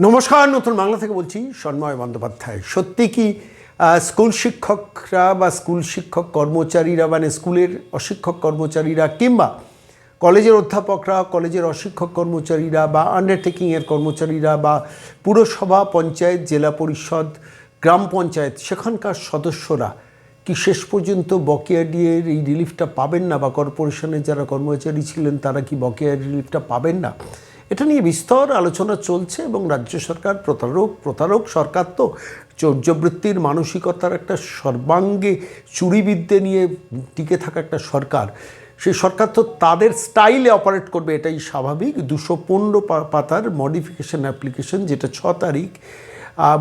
নমস্কার, নতুন বাংলা থেকে বলছি সন্ময় বন্দ্যোপাধ্যায়। সত্যি কি স্কুল শিক্ষকরা বা স্কুল শিক্ষক কর্মচারীরা মানে স্কুলের অশিক্ষক কর্মচারীরা কিংবা কলেজের অধ্যাপকরা, কলেজের অশিক্ষক কর্মচারীরা বা আন্ডারটেকিংয়ের কর্মচারীরা বা পুরসভা, পঞ্চায়েত, জেলা পরিষদ, গ্রাম পঞ্চায়েত সেখানকার সদস্যরা কি শেষ পর্যন্ত বকেয়া ডিএর এই রিলিফটা পাবেন না, বা কর্পোরেশনের যারা কর্মচারী ছিলেন তারা কি বকেয়া রিলিফটা পাবেন না? এটা নিয়ে বিস্তর আলোচনা চলছে এবং রাজ্য সরকার প্রতারক সরকার তো চৌর্যবৃত্তির মানসিকতার একটা সর্বাঙ্গে চুরিবিদ্যে নিয়ে টিকে থাকা একটা সরকার। সেই সরকার তো তাদের স্টাইলে অপারেট করবে, এটাই স্বাভাবিক। 215 পাতার মডিফিকেশন অ্যাপ্লিকেশন, যেটা 6 তারিখ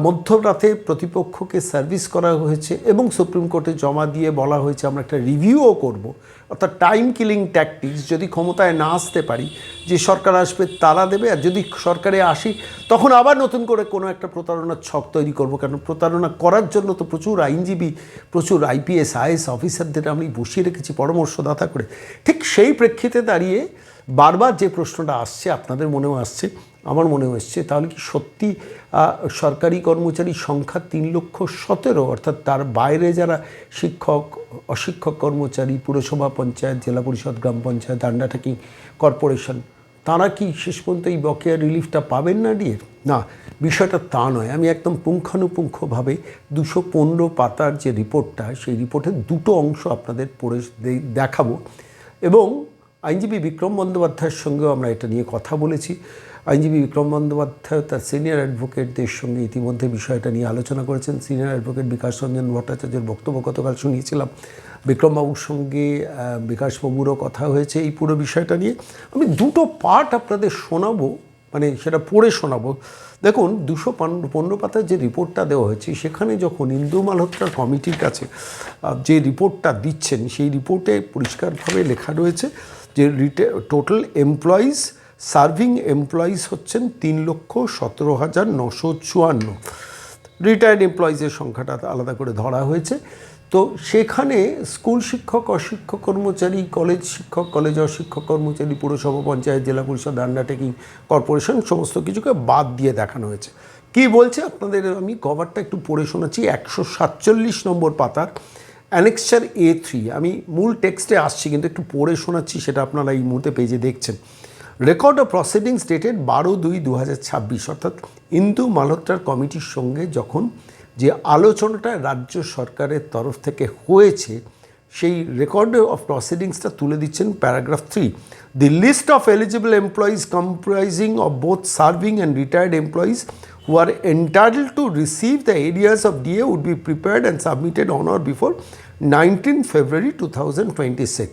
মধ্যরাতে প্রতিপক্ষকে সার্ভিস করা হয়েছে এবং সুপ্রিম কোর্টে জমা দিয়ে বলা হয়েছে আমরা একটা রিভিউও করব। অর্থাৎ টাইম কিলিং ট্যাকটিক্স, যদি ক্ষমতায় না আসতে পারি, যে সরকার আসবে তারা দেবে, আর যদি সরকারে আসি তখন আবার নতুন করে কোনো একটা প্রতারণার ছক তৈরি করব। কারণ প্রতারণা করার জন্য তো প্রচুর আইনজীবী, প্রচুর আইপিএস আইএস অফিসারদের আমি বসিয়ে রেখেছি পরামর্শদাতা করে। ঠিক সেই প্রেক্ষিতে দাঁড়িয়ে বারবার যে প্রশ্নটা আসছে, আপনাদের মনেও আসছে, আমার মনেও এসছে, তাহলে কি সত্যি সরকারি কর্মচারীর সংখ্যা 3,17,000, অর্থাৎ তার বাইরে যারা শিক্ষক, অশিক্ষক কর্মচারী, পুরসভা, পঞ্চায়েত, জেলা পরিষদ, গ্রাম পঞ্চায়েত, আন্ডারটেকিং কর্পোরেশন, তারা কি শেষ পর্যন্ত এই বকেয়া রিলিফটা পাবেন না ডিএর? না, বিষয়টা তা নয়। আমি একদম পুঙ্খানুপুঙ্খভাবে 215 পাতার যে রিপোর্টটা, সেই রিপোর্টের দুটো অংশ আপনাদের পড়ে দেখাবো এবং আইনজীবী বিক্রম বন্দ্যোপাধ্যায়ের সঙ্গেও আমরা এটা নিয়ে কথা বলেছি। আইনজীবী বিক্রম বন্দ্যোপাধ্যায় তার সিনিয়র অ্যাডভোকেটদের সঙ্গে ইতিমধ্যে বিষয়টা নিয়ে আলোচনা করেছেন। সিনিয়র অ্যাডভোকেট বিকাশ রঞ্জন ভট্টাচার্যের বক্তব্য গতকাল শুনিয়েছিলাম। বিক্রমবাবুর সঙ্গে বিকাশবাবুরও কথা হয়েছে এই পুরো বিষয়টা নিয়ে। আমি দুটো পার্ট আপনাদের শোনাবো, মানে সেটা পড়ে শোনাবো। দেখুন, 215 পাতার যে রিপোর্টটা দেওয়া হয়েছে, সেখানে যখন ইন্দু মালহোত্রার কমিটির কাছে যে রিপোর্টটা দিচ্ছেন, সেই রিপোর্টে পরিষ্কারভাবে লেখা রয়েছে যে টোটাল এমপ্লয়িজ, সার্ভিং এমপ্লয়িজ হচ্ছেন 3,17,954। রিটায়ার্ড এমপ্লয়িজের সংখ্যাটা আলাদা করে ধরা হয়েছে। তো সেখানে স্কুল শিক্ষক, অশিক্ষক কর্মচারী, কলেজ শিক্ষক, কলেজ অশিক্ষক কর্মচারী, পুরসভা, পঞ্চায়েত, জেলা পরিষদ, আন্ডারটেকিং কর্পোরেশন সমস্ত কিছুকে বাদ দিয়ে দেখানো হয়েছে। কি বলছে আপনাদের আমি কভারটা একটু পড়ে শোনাচ্ছি। 147 নম্বর পাতার অ্যানেক্সার A3, আমি মূল টেক্সটে আসছি কিন্তু একটু পড়ে শোনাচ্ছি, সেটা আপনারা এই মুহূর্তে পেজে দেখছেন। রেকর্ড অফ প্রসিডিংস ডেটেড 12/2/2026, অর্থাৎ ইন্দু মালহোত্রার কমিটির সঙ্গে যখন যে আলোচনাটা রাজ্য সরকারের তরফ থেকে হয়েছে, সেই রেকর্ড অফ প্রসিডিংসটা তুলে দিচ্ছেন paragraph 3। The list of eligible employees comprising of both serving and retired employees who are entitled to receive the areas of DA would be prepared and submitted on or before 19 February 2026.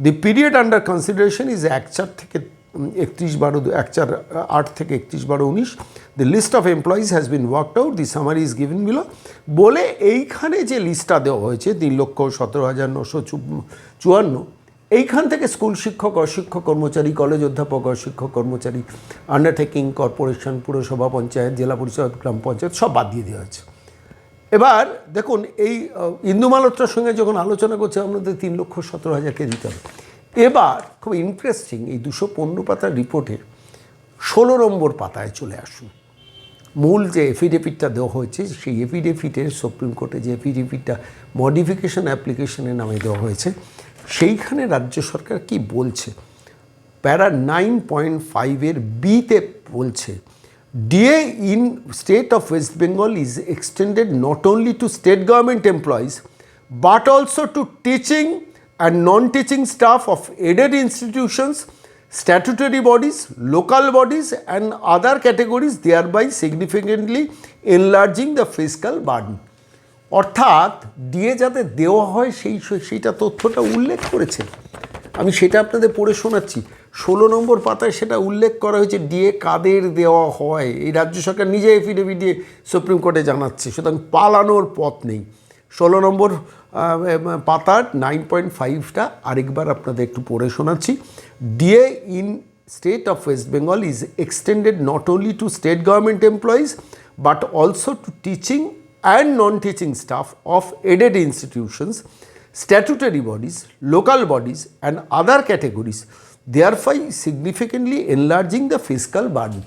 The period under consideration is 1/4 থেকে 1/8 থেকে 31/12/19. The list of employees has been worked out. The summary is given below. বলে এইখানে যে লিস্টটা দেওয়া হয়েছে 3,17,954, এইখান থেকে স্কুল শিক্ষক, অশিক্ষক কর্মচারী, কলেজ অধ্যাপক, অশিক্ষক কর্মচারী, আন্ডারটেকিং কর্পোরেশন, পুরসভা, পঞ্চায়েত, জেলা পরিষদ, গ্রাম পঞ্চায়েত সব বাদ দিয়ে দেওয়া হয়েছে। এবার দেখুন, এই ইন্দু মালহোত্রার সঙ্গে যখন আলোচনা করছে আমাদের 3,17,000কে দিতে হবে। এবার খুব ইন্টারেস্টিং, এই 215 পাতার রিপোর্টে 16 নম্বর পাতায় চলে আসুন। মূল যে এফিডেভিটটা দেওয়া হয়েছে, সেই এফিডেভিটের সুপ্রিম কোর্টে যে এফিডেভিটটা মডিফিকেশন অ্যাপ্লিকেশনের নামে দেওয়া হয়েছে, সেইখানে রাজ্য সরকার কি বলছে, প্যারা 9.5 বিতে বলছে, DA in state of West Bengal is extended not only to state government employees but also to teaching and non-teaching staff of aided institutions, statutory bodies, local bodies and other categories, thereby significantly enlarging the fiscal burden. অর্থাৎ DA যাতে দেওয়া হয় সেইটা তথ্যটা উল্লেখ করেছে। আমি সেটা আপনাদের পড়ে শোনাচ্ছি। 16 নম্বর পাতায় সেটা উল্লেখ করা হয়েছে, ডিএ কাদের দেওয়া হয় এই রাজ্য সরকার নিজে এফিডেভিট দিয়ে সুপ্রিম কোর্টে জানাচ্ছে, সুতরাং পালানোর পথ নেই। 16 নম্বর পাতার 9.5টা আরেকবার আপনাদের একটু পড়ে শোনাচ্ছি। DA in state of West Bengal is extended not only to state government employees but also to teaching and non-teaching staff of aided institutions, statutory bodies, local bodies and other categories, thereby significantly enlarging the fiscal burden.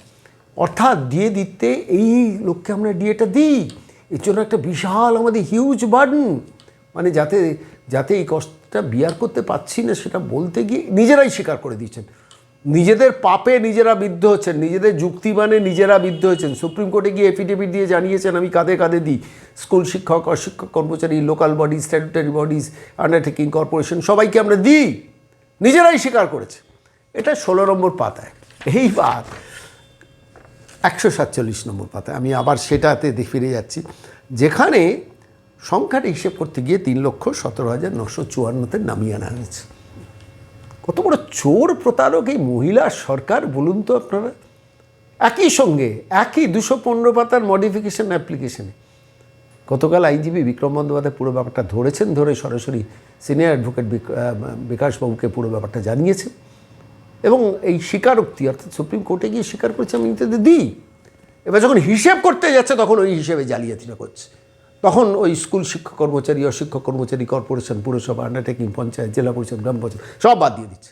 অর্থাৎ DA দিতে এই লোককে আমরা ডিএটা দিই, এর জন্য একটা বিশাল আমাদের হিউজ বার্ডেন, মানে যাতে যাতে এই কষ্টটা বিয়ার করতে পারছি না সেটা বলতে গিয়ে নিজেরাই স্বীকার করে দিচ্ছেন, নিজেদের পাপে নিজেরা বিদ্ধ হচ্ছেন, নিজেদের যুক্তি মানে নিজেরা বিদ্ধ হয়েছেন। সুপ্রিম কোর্টে গিয়ে এফিডেভিট দিয়ে জানিয়েছেন আমি কাঁধে কাঁধে দিই, স্কুল শিক্ষক, অশিক্ষক কর্মচারী, local bodies, statutory bodies, undertaking corporation, সবাইকে আমরা দিই, নিজেরাই স্বীকার করেছে। এটা 16 নম্বর পাতায়। এইবার 147 নম্বর পাতায় আমি আবার সেটাতে ফিরে যাচ্ছি, যেখানে সংখ্যাটা হিসেব করতে গিয়ে 3,17,954 নামিয়ে আনা হয়েছে। কত বড় চোর প্রতারক এই মহিলা সরকার বলুন তো আপনারা। একই সঙ্গে একই 215 পাতার মডিফিকেশন অ্যাপ্লিকেশনে গতকাল আইনজীবী বিক্রম বন্দ্যোপাধ্যায় পুরো ব্যাপারটা ধরেছেন, ধরে সরাসরি সিনিয়র অ্যাডভোকেট বিকাশবাবুকে পুরো ব্যাপারটা জানিয়েছেন এবং এই স্বীকারোক্তি অর্থাৎ সুপ্রিম কোর্টে গিয়ে স্বীকার করেছে আমি ইত্যাদি দিই। এবার যখন হিসেব করতে যাচ্ছে তখন ওই হিসেবে জালিয়াতিটা করছে, তখন ওই স্কুল শিক্ষক কর্মচারী, অশিক্ষক কর্মচারী, কর্পোরেশন, পুরসভা, আন্ডারটেকিং, পঞ্চায়েত, জেলা পরিষদ, গ্রাম পঞ্চায়েত সব বাদ দিয়ে দিচ্ছে।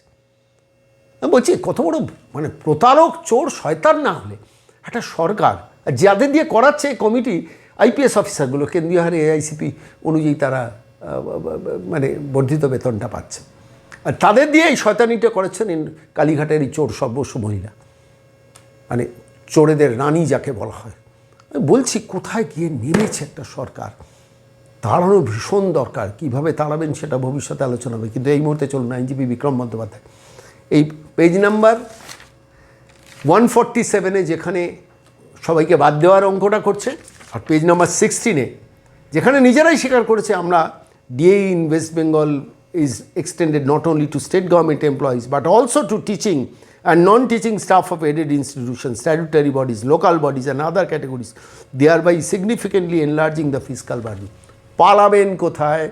আমি বলছি কত বড় মানে প্রতারক, চোর, শয়তান না হলে একটা সরকার, যাদের দিয়ে করাচ্ছে এই কমিটি আইপিএস অফিসারগুলো কেন্দ্রীয় হারে এআইসিপি অনুযায়ী তারা মানে বর্ধিত বেতনটা পাচ্ছে, আর তাদের দিয়ে এই শয়তানিটা করেছেন কালীঘাটের এই চোর সর্বস্ব মহিলা, মানে চোরেদের রানী যাকে বলা হয়। আমি বলছি কোথায় গিয়ে নেমেছে একটা সরকার, তাড়ানো ভীষণ দরকার। কীভাবে তাড়াবেন সেটা ভবিষ্যতে আলোচনা হবে, কিন্তু এই মুহূর্তে চলুন আইনজীবী বিক্রম বন্দ্যোপাধ্যায় এই পেজ নাম্বার 147-এ যেখানে সবাইকে বাদ দেওয়ার অঙ্কটা করছে, আর পেজ নাম্বার 16-এ যেখানে নিজেরাই স্বীকার করেছে আমরা DA in West Bengal is extended not only to state government employees but also to teaching and non-teaching staff of aided institutions, statutory bodies, local bodies and other categories, thereby significantly enlarging the fiscal burden. পালাবেন কোথায়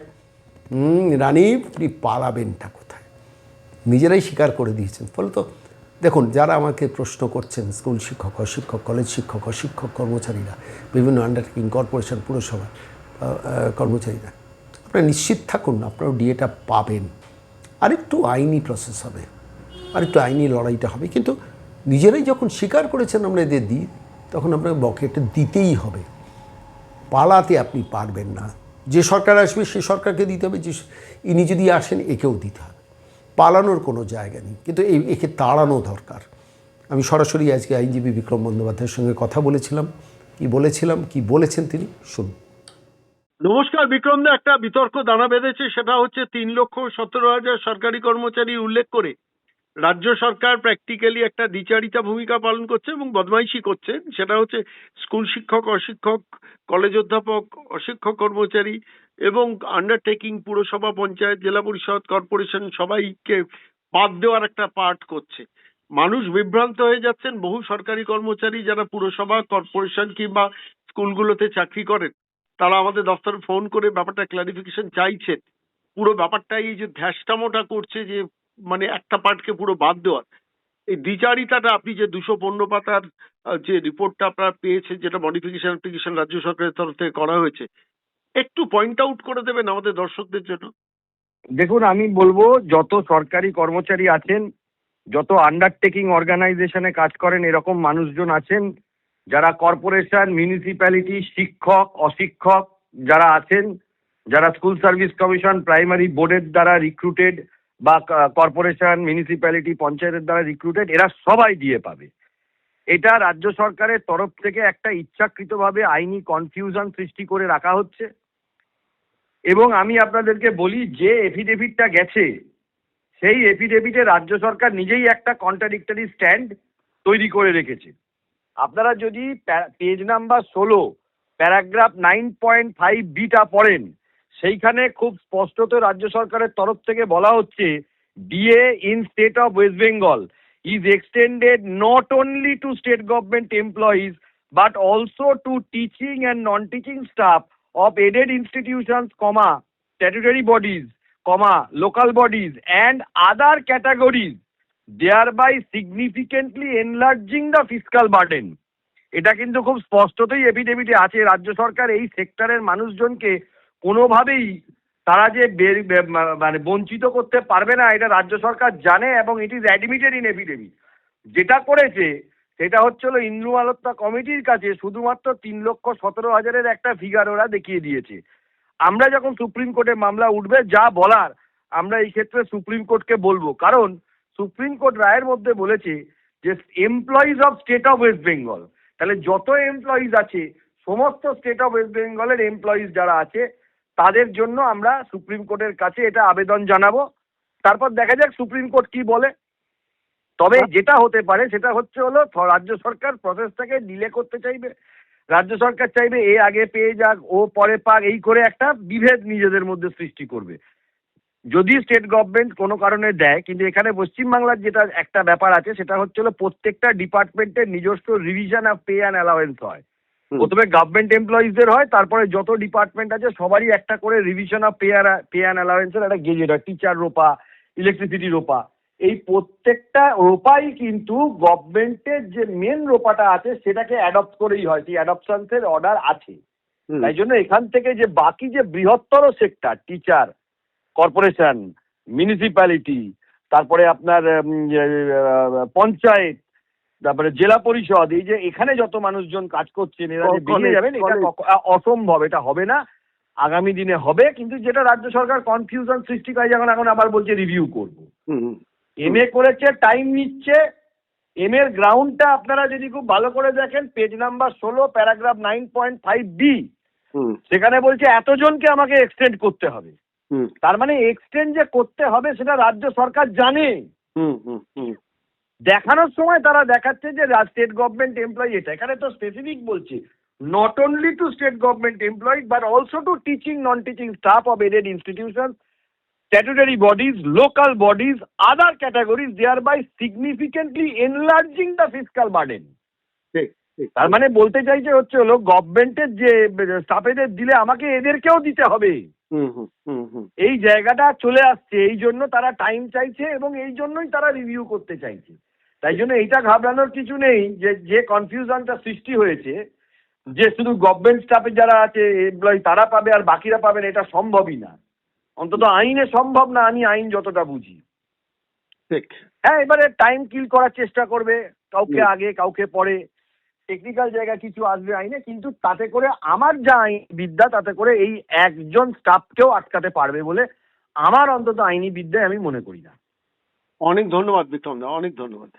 রানী, আপনি পালাবেনটা কোথায়? নিজেরাই স্বীকার করে দিয়েছেন। ফলে তো দেখুন, যারা আমাকে প্রশ্ন করছেন, স্কুল শিক্ষক, অশিক্ষক, কলেজ শিক্ষক, অশিক্ষক কর্মচারীরা, বিভিন্ন আন্ডারটেকিং, কর্পোরেশন, পুরসভা কর্মচারীরা, আপনারা নিশ্চিত থাকুন আপনারাও ডিএটা পাবেন। আরেকটু আইনি প্রসেস হবে, আরেকটু আইনি লড়াইটা হবে, কিন্তু নিজেরাই যখন স্বীকার করেছেন আমরা এদের দিই, তখন আপনাকে বকেটটা দিতেই হবে। পালাতে আপনি পারবেন না। যে সরকার আসবে সে সরকারকে দিতে হবে, যে ইনি যদি আসেন একেও দিতে হবে। পালানোর কোনো জায়গা নেই, কিন্তু একে তাড়ানো দরকার। আমি সরাসরি আজকে আইনজীবী বিক্রম বন্দ্যোপাধ্যায়ের সঙ্গে কথা বলেছিলাম, কি বলেছেন তিনি শুনুন। নমস্কার বিক্রমদা, একটা বিতর্ক দানা বেঁধেছে, সেটা হচ্ছে 3,17,000 সরকারি কর্মচারী উল্লেখ করে রাজ্য সরকার প্র্যাকটিক্যালি একটা দ্বিচারিতা ভূমিকা পালন করছে এবং বদমাইশি করছে। সেটা হচ্ছে স্কুল শিক্ষক, অশিক্ষক, কলেজ অধ্যাপক, অশিক্ষক কর্মচারী এবং আন্ডারটেকিং, পুরসভা, পঞ্চায়েত, জেলা পরিষদ, কর্পোরেশন সবাইকে বাদ দেওয়ার একটা পার্ট করছে। মানুষ বিভ্রান্ত হয়ে যাচ্ছেন। বহু সরকারি কর্মচারী যারা পুরসভা, কর্পোরেশন কিংবা স্কুলগুলোতে চাকরি করেন, তারা আমাদের দফতরে ফোন করে ব্যাপারটা ক্লারিফিকেশন চাইছেন। পুরো ব্যাপারটাই এই যে ধ্যাসটামোটা করছে, যে মানে একটা পার্টকে পুরো বাদ দেওয়ার, এই দ্বিচারিতাটা আপনি যে 215 পাতার যে রিপোর্টটা আপনারা পেয়েছেন, যেটা মডিফিকেশন অ্যাপ্লিকেশন রাজ্য সরকারের তরফ থেকে করা হয়েছে, একটু পয়েন্ট আউট করে দেবেন আমাদের দর্শকদের জন্য। দেখুন, আমি বলবো যত সরকারি কর্মচারী আছেন, যত আন্ডারটেকিং অর্গানাইজেশনে কাজ করেন, এরকম মানুষজন আছেন যারা কর্পোরেশন, মিউনিসিপ্যালিটি, শিক্ষক, অশিক্ষক যারা আছেন, যারা স্কুল সার্ভিস কমিশন, প্রাইমারি বোর্ডের দ্বারা রিক্রুটেড বা কর্পোরেশন, মিউনিসিপ্যালিটি, পঞ্চায়েতের দ্বারা রিক্রুটেড, এরা সবাই দিয়ে পাবে। এটা রাজ্য সরকারের তরফ থেকে একটা ইচ্ছাকৃতভাবে আইনি কনফিউশন সৃষ্টি করে রাখা হচ্ছে। এবং আমি আপনাদেরকে বলি, যে এফিডেভিটটা গেছে সেই এফিডেভিটে রাজ্য সরকার নিজেই একটা কন্ট্রাডিক্টরি স্ট্যান্ড তৈরি করে রেখেছে। আপনারা যদি পেজ নাম্বার 16 প্যারাগ্রাফ 9.5B পড়েন, সেইখানে খুব স্পষ্টত রাজ্য সরকারের তরফ থেকে বলা হচ্ছে DA in state of West Bengal is extended not only to state government employees but also to teaching and non teaching staff of aided institutions, statutory bodies, local bodies and other categories, thereby significantly enlarging the fiscal burden. এটা কিন্তু খুব স্পষ্টতই এফিডেভিটে আছে। রাজ্য সরকার এই সেক্টরের মানুষজনকে কোনোভাবেই তারা যে মানে বঞ্চিত করতে পারবে না, এটা রাজ্য সরকার জানে এবং it is admitted in affidavit. যেটা করেছে সেটা হচ্ছে হলো ইন্দ্রু মালহোত্রা কমিটির কাছে শুধুমাত্র 3,17,000-এর একটা ফিগার ওরা দেখিয়ে দিয়েছে। আমরা যখন সুপ্রিম কোর্টে মামলা উঠবে যা বলার আমরা এই ক্ষেত্রে সুপ্রিম কোর্টকে বলবো, কারণ সুপ্রিম কোর্ট রায়ের মধ্যে বলেছে যে employees of state of West Bengal, তাহলে যত এমপ্লয়িজ আছে সমস্ত স্টেট অফ ওয়েস্ট বেঙ্গলের এমপ্লয়িজ যারা আছে তাদের জন্য আমরা সুপ্রিম কোর্টের কাছে এটা আবেদন জানাবো। তারপর দেখা যাক সুপ্রিম কোর্ট কি বলে। তবে যেটা হতে পারে সেটা হচ্ছে হলো রাজ্য সরকার প্রসেসটাকে ডিলে করতে চাইবে, রাজ্য সরকার চাইবে এ আগে পেয়ে যাক ও পরে পাক, এই করে একটা বিভেদ নিজেদের মধ্যে সৃষ্টি করবে। যদি স্টেট গভর্নমেন্ট কোনো কারণে দেয়, কিন্তু এখানে পশ্চিমবাংলার যেটা একটা ব্যাপার আছে সেটা হচ্ছে হলো প্রত্যেকটা ডিপার্টমেন্টের নিজস্ব revision of pay and allowance হয়। প্রথমে গভর্নমেন্ট এমপ্লয়িজদের হয়, তারপরে যত ডিপার্টমেন্ট আছে সবারই একটা করে রিভিশন অফ পে অ্যান্ড অ্যালাওয়েন্সের একটা গেজেট হয়। টিচার রোপা, ইলেকট্রিসিটি রোপা, এই প্রত্যেকটা রোপাই কিন্তু গভর্নমেন্টের যে মেন রোপাটা আছে সেটাকে অ্যাডপ্ট করেই হয়, সেই অ্যাডপশনসের অর্ডার আছে। তাই জন্য এখান থেকে যে বাকি যে বৃহত্তর সেক্টর, টিচার, কর্পোরেশন, মিউনিসিপ্যালিটি, তারপরে আপনার পঞ্চায়েত, তারপরে জেলা পরিষদ, এই যে এখানে যত মানুষজন কাজ করছেন এরা যে বেরিয়ে যাবেন, এটা অসম্ভব, এটা হবে না। আগামী দিনে হবে, কিন্তু যেটা রাজ্য সরকার কনফিউশন সৃষ্টি করে, যখন এখন আবার বলছে রিভিউ করবো। এমএ করেছে, টাইম নিচ্ছে। এম এর গ্রাউন্ডটা আপনারা যদি খুব ভালো করে দেখেন, পেজ নাম্বার 16 প্যারাগ্রাফ 9.5B, সেখানে বলছে এতজনকে আমাকে এক্সটেন্ড করতে হবে। তার মানে এক্সটেন্ড যে করতে হবে সেটা রাজ্য সরকার জানে। দেখানোর সময় তারা দেখাচ্ছে যে স্টেট গভর্নমেন্ট এমপ্লয়ি, এটা এখানে তো স্পেসিফিক বলছে, not only to state government employee but also to teaching, non teaching staff of aided institution, statutory bodies, local bodies, other categories, thereby significantly enlarging the fiscal burden. তার মানে বলতে চাইছে হচ্ছে হলো গভর্নমেন্টের যে স্টাফেদের দিলে আমাকে এদেরকেও দিতে হবে, এই জায়গাটা চলে আসছে। এই জন্য তারা টাইম চাইছে এবং এই জন্যই তারা রিভিউ করতে চাইছে। তাই জন্য এইটা ঘাবড়ানোর কিছু নেই যে কনফিউশনটা সৃষ্টি হয়েছে যে শুধু গভর্নমেন্ট স্টাফে যারা আছে এমপ্লয়ি তারা পাবে আর বাকিরা পাবেন, এটা সম্ভবই না। অন্তত আইনে সম্ভব না, আমি আইন যতটা বুঝি। হ্যাঁ, এবারে টাইম কিল করার চেষ্টা করবে, কাউকে আগে কাউকে পরে, টেকনিক্যাল জায়গা কিছু আসবে আইনে, কিন্তু তাতে করে আমার যা আইন বিদ্যা তাতে করে এই একজন স্টাফকেও আটকাতে পারবে বলে আমার অন্তত আইনি বিদ্যায় আমি মনে করি না। অনেক ধন্যবাদ বিক্রম দা, অনেক ধন্যবাদ।